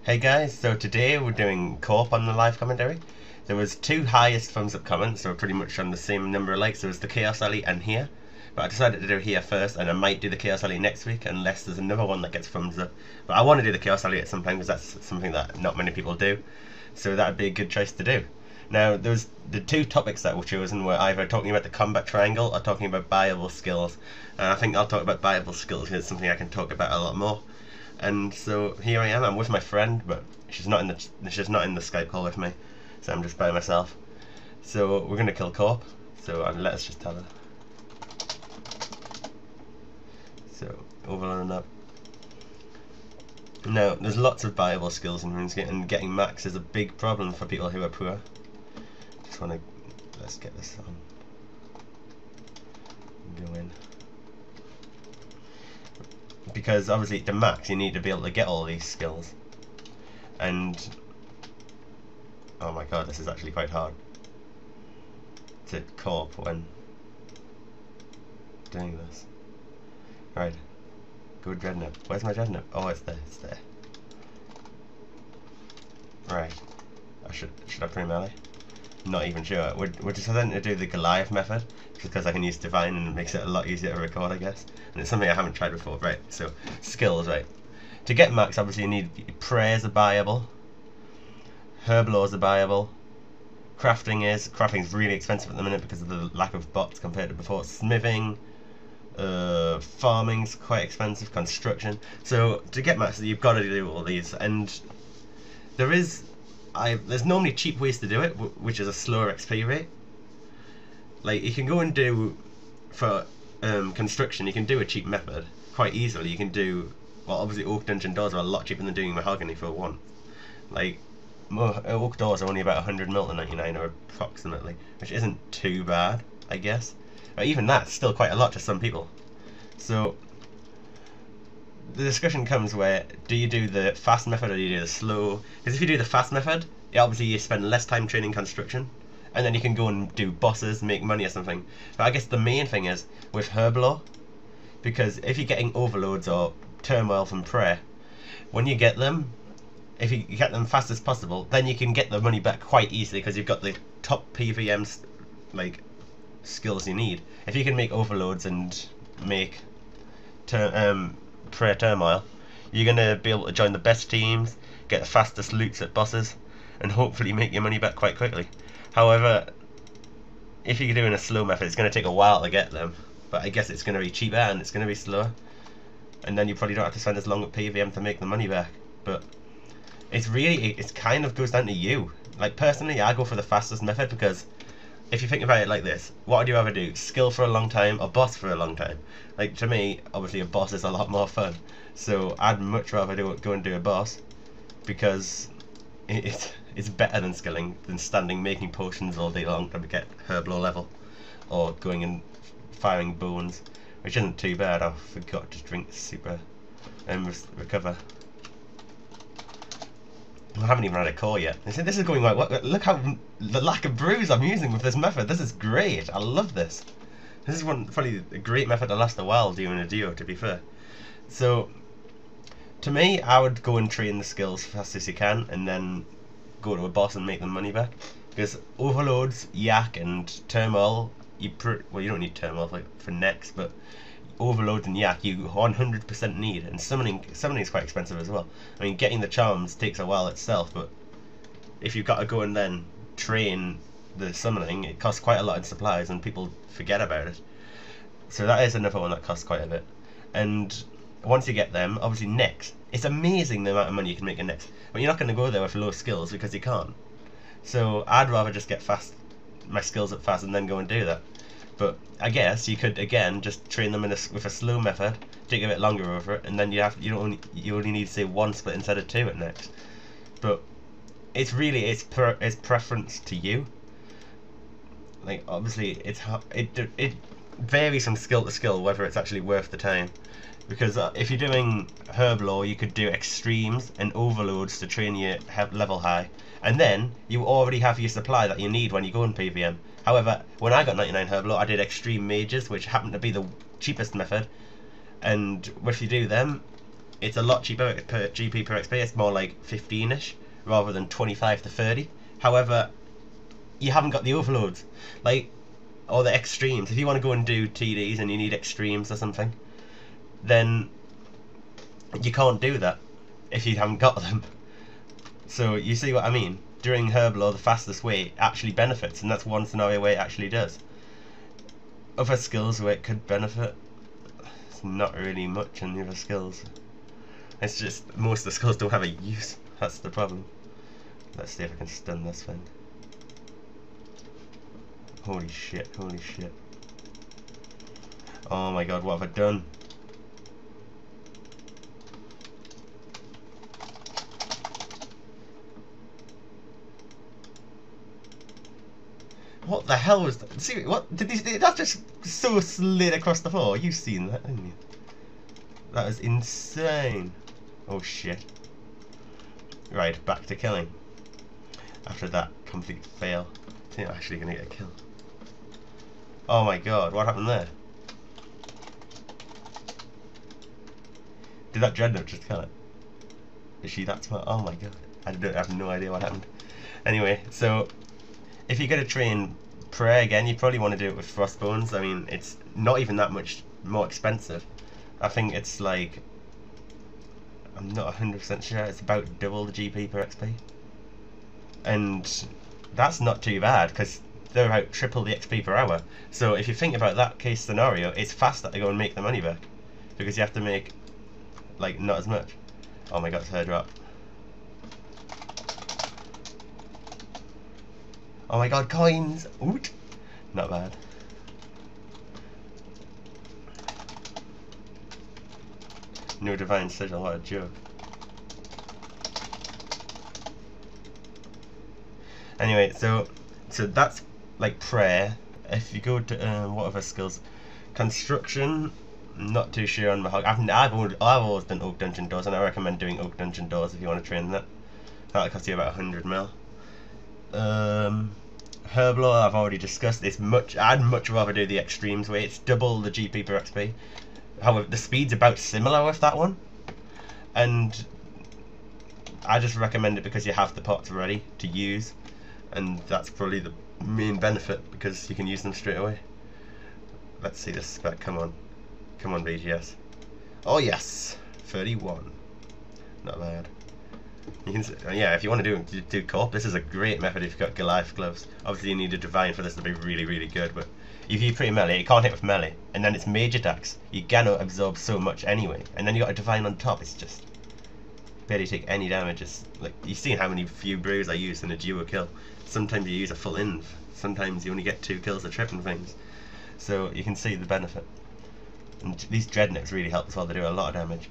Hey guys, so today we're doing Corp on the live commentary. There was two highest thumbs up comments, so we're pretty much on the same number of likes. There was the Chaos Alley and here, but I decided to do here first, and I might do the Chaos Alley next week unless there's another one that gets thumbs up. But I want to do the Chaos Alley at some time because that's something that not many people do, so that would be a good choice to do. Now, there's the two topics that were chosen were either talking about the combat triangle or talking about buyable skills. And I think I'll talk about buyable skills because it's something I can talk about a lot more. And so here I am. I'm with my friend, but she's not in the Skype call with me, so I'm just by myself. So we're gonna kill Corp. So let us just tell her. So overloading up. Now there's lots of buyable skills in RuneScape, and getting max is a big problem for people who are poor. Just wanna let's get this on. Go in. Because obviously to max you need to be able to get all these skills, and oh my god, this is actually quite hard to corp when doing this. Right, go dreadnought. Where's my dreadnought? Oh, it's there, it's there. Right, should I pre-melee? Not even sure. We're deciding to do the Goliath method just because I can use Divine and it makes it a lot easier to record, I guess. And it's something I haven't tried before. Right, so skills, right. To get max, obviously you need prayers are buyable, herb laws are buyable, crafting's really expensive at the minute because of the lack of bots compared to before. Smithing, farming's quite expensive, construction. So to get max, you've got to do all these, and there's normally cheap ways to do it, which is a slower XP rate. Like you can go and do for construction, you can do a cheap method quite easily. You can do, well, obviously oak dungeon doors are a lot cheaper than doing mahogany for one. Like oak doors are only about 100 mil to 99 or approximately, which isn't too bad, I guess. But even that's still quite a lot to some people. So the discussion comes where, do you do the fast method or do you do the slow? Because if you do the fast method, obviously you spend less time training construction, and then you can go and do bosses, make money or something. But I guess the main thing is with herb law, because if you're getting overloads or turmoil from prayer, when you get them, if you get them fast as possible, then you can get the money back quite easily because you've got the top PVM like skills you need. If you can make overloads and make prayer turmoil, you're gonna be able to join the best teams, get the fastest loots at bosses, and hopefully make your money back quite quickly. However, if you're doing a slow method, it's going to take a while to get them, but I guess it's going to be cheaper and it's going to be slower, and then you probably don't have to spend as long at PVM to make the money back. But it kind of goes down to you. Like personally, I go for the fastest method because if you think about it like this, what would you rather do? Skill for a long time or boss for a long time? Like to me, obviously a boss is a lot more fun, so I'd much rather go and do a boss because it's better than skilling, than standing making potions all day long to get herb law level, or going and firing bones, which isn't too bad. I forgot to drink super and recover. I haven't even had a core yet. This is going like, look how the lack of brews I'm using with this method. This is great. I love this. This is probably a great method to last a while doing a duo, to be fair. So to me, I would go and train the skills fast as you can, and then go to a boss and make the money back. Because overloads, yak, and turmoil, well, you don't need turmoil for next, but overloads and yak you 100% need, and summoning is quite expensive as well. I mean, getting the charms takes a while itself, but if you've got to go and then train the summoning, it costs quite a lot in supplies, and people forget about it. So that is another one that costs quite a bit. And once you get them, obviously next, it's amazing the amount of money you can make in next, but you're not going to go there with low skills because you can't. So I'd rather just get my skills up fast and then go and do that. But I guess you could again just train them with a slow method, take a bit longer over it, and then you only need to say one split instead of two at next. But it's preference to you. Like obviously it varies from skill to skill whether it's actually worth the time. Because if you're doing herb law, you could do extremes and overloads to train your level high, and then you already have your supply that you need when you go in PVM. However, when I got 99 herb law, I did extreme mages, which happened to be the cheapest method, and if you do them, it's a lot cheaper per GP per XP. It's more like 15ish rather than 25 to 30. However, you haven't got the overloads, like, or the extremes. If you want to go and do TDs and you need extremes or something, then you can't do that if you haven't got them. So you see what I mean? Doing Herblore the fastest way actually benefits, and that's one scenario where it actually does. Other skills where it could benefit, it's not really much in the other skills. It's just most of the skills don't have a use. That's the problem. Let's see if I can stun this thing. Holy shit, holy shit. Oh my god, what have I done? What the hell was that? See, what did these? That just so slid across the floor. You've seen that, haven't you? That was insane. Oh shit. Right, back to killing. After that complete fail. I think I'm actually gonna get a kill. Oh my god, what happened there? Did that Dreadnought just kill it? Is she that smart? Oh my god. I have no idea what happened. Anyway, so if you're going to train Prey again, you probably want to do it with Frostbones. I mean, it's not even that much more expensive. I think it's like, I'm not 100% sure, it's about double the GP per XP. And that's not too bad, because they're about triple the XP per hour. So if you think about that case scenario, it's faster to go and make the money back, because you have to make, like, not as much. Oh my god, it's her drop. Oh my god, coins! Oot! Not bad. No divine sigil, what a joke. Anyway, so that's like prayer. If you go to what other skills? Construction, not too sure on Mahog. I've always done Oak Dungeon Doors, and I recommend doing Oak Dungeon Doors if you want to train that. That'll cost you about 100 mil. Herblore I've already discussed. I'd much rather do the extremes way. It's double the GP per XP. However, the speed's about similar with that one, and I just recommend it because you have the pots ready to use, and that's probably the main benefit, because you can use them straight away. Let's see this spec. Come on BGS. Oh yes, 31. Not bad. You can, yeah, if you want to do corp, this is a great method if you've got Goliath gloves. Obviously you need a divine for this to be really, really good, but if you pre melee, you can't hit with melee, and then it's mage attacks. You cannot absorb so much anyway, and then you got a divine on top. It's just barely take any damage. It's like, you've seen how many few brews I use in a duo kill. Sometimes you use a full inv, sometimes you only get 2 kills a trip and things. So you can see the benefit. And these Dreadnoughts really help as well. They do a lot of damage.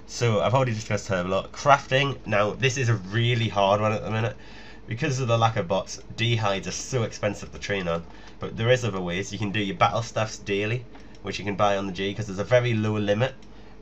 So I've already discussed Herblore. Crafting, now this is a really hard one at the minute. Because of the lack of bots, D-hides are so expensive to train on. But there is other ways. You can do your battle staffs daily, which you can buy on the G, because there's a very low limit.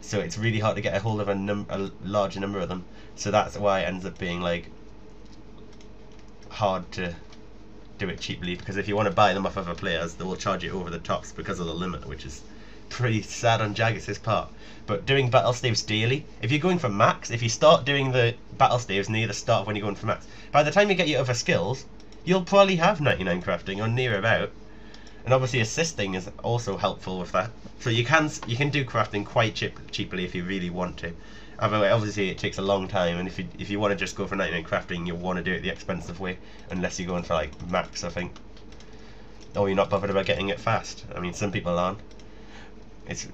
So it's really hard to get a hold of a large number of them. So that's why it ends up being like hard to do it cheaply, because if you want to buy them off other players, they will charge you over the tops because of the limit, which is pretty sad on Jagex' part. But doing battle staves daily, if you're going for max, if you start doing the battle staves near the start of when you're going for max, by the time you get your other skills, you'll probably have 99 crafting or near about. And obviously assisting is also helpful with that. So you can do crafting quite cheaply if you really want to. Obviously it takes a long time, and if you want to just go for 99 crafting, you'll want to do it the expensive way, unless you're going for like max, I think. Or you're not bothered about getting it fast. I mean, some people aren't.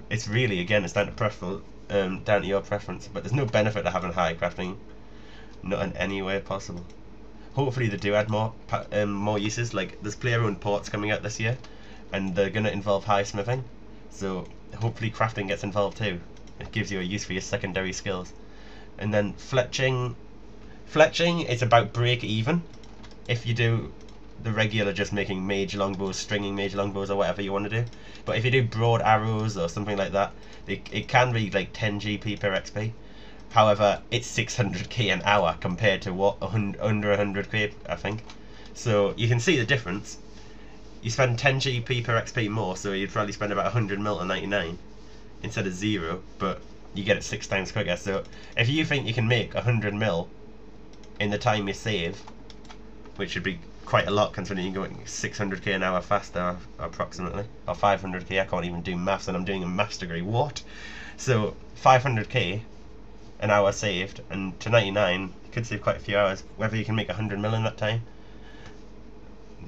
It's really, again, it's down to your preference, but there's no benefit to having high crafting, not in any way possible. Hopefully they do add more uses. Like, there's player-owned ports coming out this year, and they're going to involve high smithing, so hopefully crafting gets involved too. It gives you a use for your secondary skills. And then fletching is about break even. If you do the regular, just making mage longbows, stringing mage longbows, or whatever you want to do. But if you do broad arrows or something like that, it can be like 10 GP per XP. However, it's 600k an hour compared to what, under 100k, I think. So you can see the difference. You spend 10 GP per XP more, so you'd probably spend about 100 mil to 99 instead of 0. But you get it 6 times quicker. So if you think you can make 100 mil in the time you save, which should be quite a lot considering you're going 600k an hour faster approximately, or 500k, I can't even do maths and I'm doing a maths degree, what? So 500k an hour saved, and to 99 you could save quite a few hours. Whether you can make 100 mil in that time,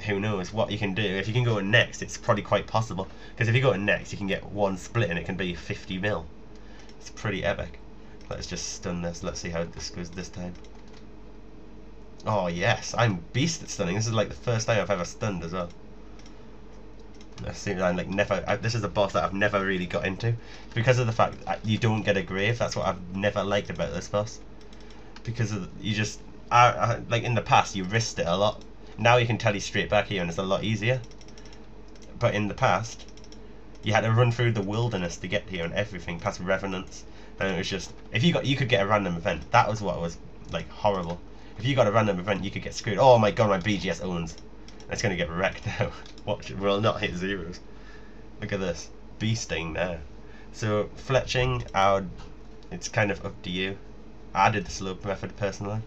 who knows what you can do. If you can go to next, it's probably quite possible, because if you go to next you can get one split and it can be 50 mil. It's pretty epic. Let's just stun this. Let's see how this goes this time. Oh yes, I'm beast at stunning. This is like the first time I've ever stunned as well. Let's see, I'm like this is a boss that I've never really got into because of the fact that you don't get a grave. That's what I've never liked about this boss, because of, you just like in the past you risked it a lot. Now you can tele straight back here and it's a lot easier. But in the past, you had to run through the wilderness to get here and everything, past revenants, and it was just, if you get a random event, that was what was like horrible. If you got a random event, you could get screwed. Oh my god, my BGS owns. It's gonna get wrecked now. Watch it, will not hit zeros. Look at this, beasting now. So fletching, it's kind of up to you. I did the slope method personally.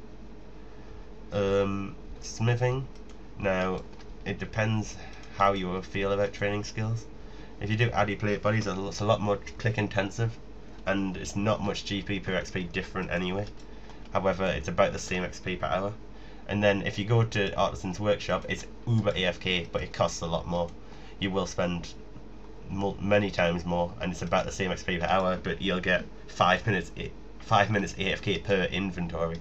Smithing. Now, it depends how you feel about training skills. If you do addy plate bodies, it's a lot more click intensive, and it's not much GP per XP different anyway. However, it's about the same XP per hour. And then if you go to Artisan's Workshop, it's uber AFK, but it costs a lot more. You will spend many times more, and it's about the same XP per hour, but you'll get 5 minutes AFK per inventory.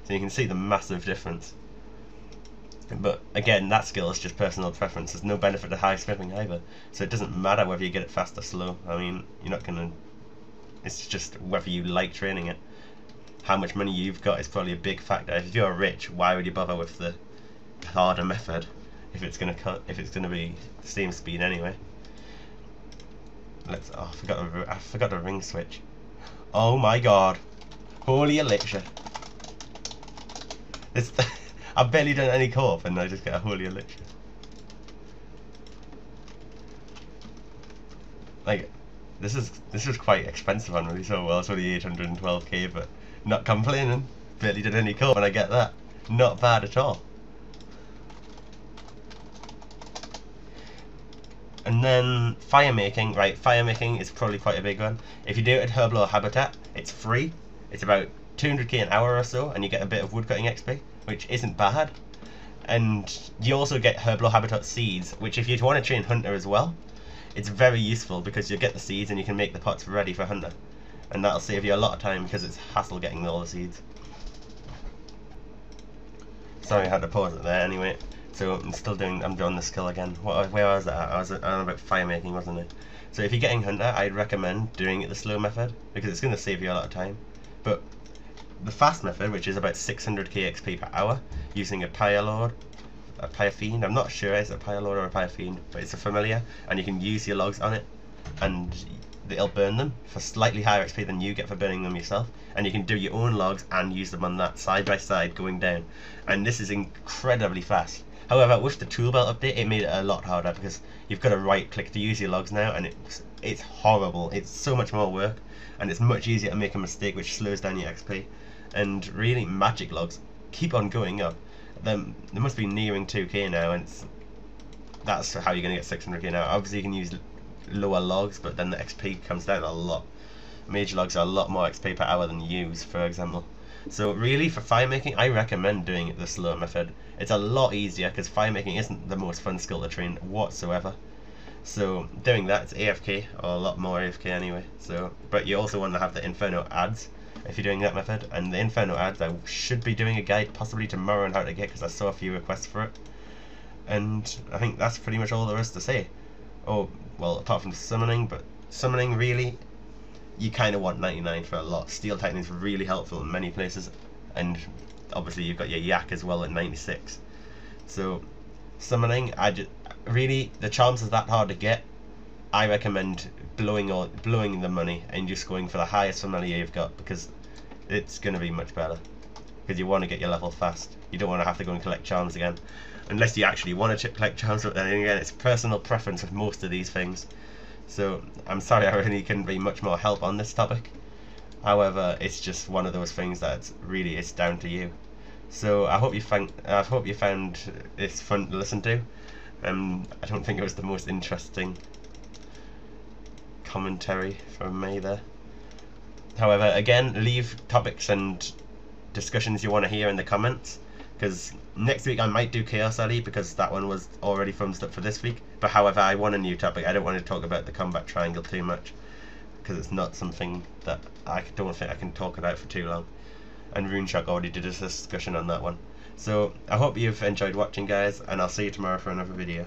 So you can see the massive difference. But again, that skill is just personal preference. There's no benefit to high smithing either, so it doesn't matter whether you get it fast or slow. I mean, you're not gonna. It's just whether you like training it. How much money you've got is probably a big factor. If you're rich, why would you bother with the harder method if it's gonna be the same speed anyway? Let's. Oh, I forgot the ring switch. Oh my god! Holy elixir! This. I've barely done any corp and I just get a holy elixir. Like, this was quite expensive on me, so well, it's only 812k, but not complaining. Barely did any corp and I get that. Not bad at all. And then fire making, right? Fire making is probably quite a big one. If you do it at Herbal Habitat, it's free. It's about 200k an hour or so, and you get a bit of woodcutting XP, which isn't bad. And you also get Herbal Habitat seeds, which if you want to train Hunter as well, it's very useful because you get the seeds and you can make the pots ready for Hunter. And that'll save you a lot of time because it's hassle getting all the seeds. Sorry I had to pause it there anyway. So I'm doing the skill again. Where was that at? I was on about fire making, wasn't it? So if you're getting Hunter, I'd recommend doing it the slow method because it's going to save you a lot of time. But the fast method, which is about 600k XP per hour, using a Pyre Lord, a Pyre Fiend, I'm not sure it's a Pyre Lord or a Pyre Fiend, but it's a familiar, and you can use your logs on it, and it'll burn them for slightly higher XP than you get for burning them yourself, and you can do your own logs and use them on that side by side going down, and this is incredibly fast. However, with the tool belt update, it made it a lot harder because you've got to right click to use your logs now, and it's horrible. It's so much more work, and it's much easier to make a mistake, which slows down your XP. And really, magic logs keep on going up. They must be nearing 2k now, and that's how you're going to get 600k now. Obviously you can use lower logs, but then the XP comes down a lot. Major logs are a lot more XP per hour than use, for example. So really, for fire making, I recommend doing it the slow method. It's a lot easier because fire making isn't the most fun skill to train whatsoever. So doing that, it's AFK, or a lot more AFK anyway. So, but you also want to have the Inferno ads if you're doing that method, and the Inferno ads I should be doing a guide possibly tomorrow on how to get, because I saw a few requests for it. And I think that's pretty much all there is to say. Oh, well, apart from summoning, but summoning really, you kind of want 99 for a lot. Steel Titan is really helpful in many places, and obviously you've got your Yak as well at 96. So summoning, really, the charms is that hard to get. I recommend blowing the money and just going for the highest familiar you've got, because it's going to be much better. Because you want to get your level fast. You don't want to have to go and collect charms again, unless you actually want to collect charms. But then again, it's personal preference with most of these things. So I'm sorry I really couldn't be much more help on this topic. However, it's just one of those things that it's down to you. So I hope you found this fun to listen to. I don't think it was the most interesting commentary from me there. However, again, leave topics and discussions you want to hear in the comments, because next week I might do Chaos Alley, because that one was already thumbs up for this week. But however, I want a new topic. I don't want to talk about the combat triangle too much, because it's not something that I don't think I can talk about for too long. And RuneShock already did a discussion on that one. So I hope you've enjoyed watching, guys, and I'll see you tomorrow for another video.